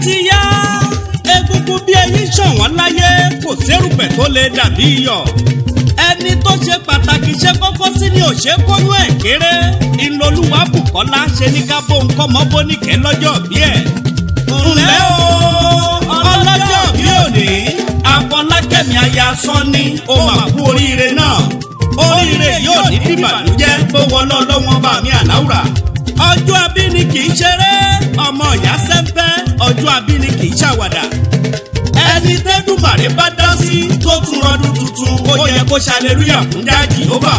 ti yá egungun bí ẹyin ṣọ̀wọ́n láyé kò sérùpẹ̀ tó lè dàbí iyọ̀ ẹni tó ṣe pàtàkì ṣe kókó sí ni òṣè kónú ẹ̀ kéré ìlọlúwa Bùkọ́lá ṣe ní ká bó nǹkan mọ́ bóníkẹ́ lọ́jọ́ bí ẹ̀. ǹlẹ́ o ọlọ́jọ́ bí òní Afọlákẹ́mi aya Sanni ó mà kú oríire náà oríire yóò ní bíbànújẹ́ tó wọlé ọlọ́wọ́n bá mi àláwùrà. ọjọ́ abíní kì í ṣeré ọmọ ìyá sẹ́ńpẹ́ ọjọ́ abíní kì í ṣàwàdà ẹni tẹ́dùmàrè bá dá sí tó tún rọdún tuntun ó yẹ kó ṣàlẹ́lúyà fún dájì Jèhófà.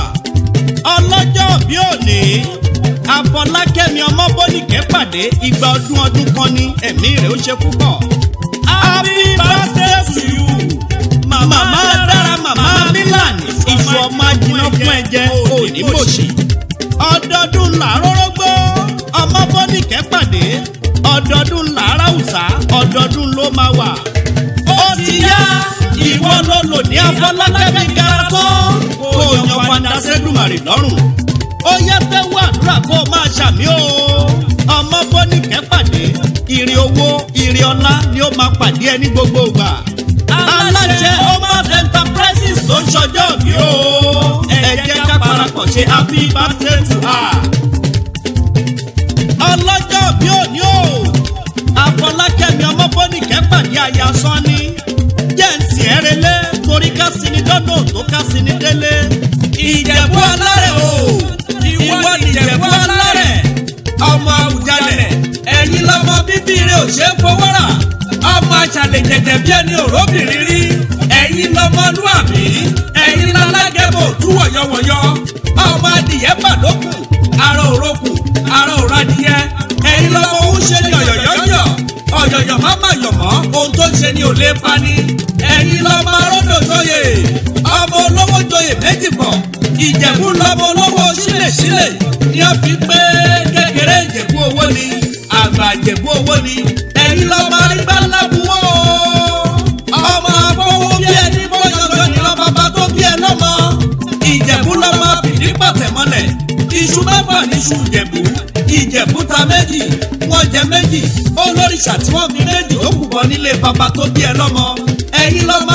ọlọ́jọ́ bí òní Afọlákẹ́mi ọmọ bóníkẹ́ pàdé igba ọdún kan ní ẹ̀mí rẹ̀ ó ṣe púpọ̀. happy birthday to you màmá dára màmá mílànì ìṣù ọmọ ajiná fún ẹ̀jẹ̀ òní mòṣì. ọdọọdún làárọ̀ rógbó ọmọ bóníkẹ́ pàdé ọdọọdún làárọ̀ àwùsá ọdọọdún ló máa wà. ó ti yá ìwọ ló lò ní Afọlákẹ́mi gara tán kó o yan Fandasẹ́dùmarè lọ́rùn. ó yẹ fẹ́ wá àdúrà kó o máa ṣàmì o. ọmọ bóníkẹ́ pàdé ire owó ire ọlá ni ó máa pàdé ẹ ní gbogbo ìgbà. aláṣẹ Omas Enterprises ló ń ṣọjọ́ bí o. ẹ jẹ́ ká parapọ̀ ṣe happy birthday to her. ọlọ́jọ́ bí òní o. Afọlákẹ́mi ọmọ bóníkẹ́ pàdé aya Sanni. jẹ́ǹsì ẹ̀rẹ́lẹ́ torí ká sí ni dọ́nà tó ká sí ni délé. Ìjẹ̀bú alárẹ̀ o. ìwọ ni Ìjẹ̀bú alárẹ̀. ọmọ Àwùjalẹ̀ ẹ̀yin lọ́mọ bíbí rẹ̀ ò ṣe é fowó rà. ọmọ àṣàlẹ̀ jẹ̀jẹ̀ bí ẹni òróbìnrin rí. ẹ̀yin lọ́mọlúàbí ẹ̀yin lálágẹ̀bọ̀ tú wọ̀yọ̀wọ̀yọ̀. ọmọ adìyẹ pàdókù ara òrokù ara òradìyẹ. ẹ̀yin lọ́mọ òun ṣe ni ọ̀yọ̀yọ̀yọ̀ ọ̀yọ̀yọ̀ má má yọ̀mọ́ ohun tó ń ṣe ni ò lè pani. ẹ̀yin lọ́mọ arọ́dọ̀ joyè ọmọ olówó joyè méjì pọ̀. Ìjẹ̀bú lọ́mọ olówó sílẹ̀sílẹ̀ ni ó fi pé kékeré Ìjẹ̀bú owó ni àgbà Ìjẹ̀bú owó ni. ẹ̀yin lọ́mọ arígbá ńlá buwọ́ ọmọ afọwọ́ bí ẹni bọ́yọ̀yọ̀ ni lọ́mọ bá tó bí ẹ lọ́mọ. Ìjẹ̀bú lọ́mọ fìdí pàtẹ́ mọ́lẹ̀ iṣu mẹ́fà níṣu Ìjẹ̀bú. Ìjẹ̀bú ta méjì wọ́n jẹ méjì olóríṣà tí wọ́n fi méjì tó kù bọ́ nílé bàbá tó bí ẹ lọ́mọ. ẹ̀yin lọ́mọ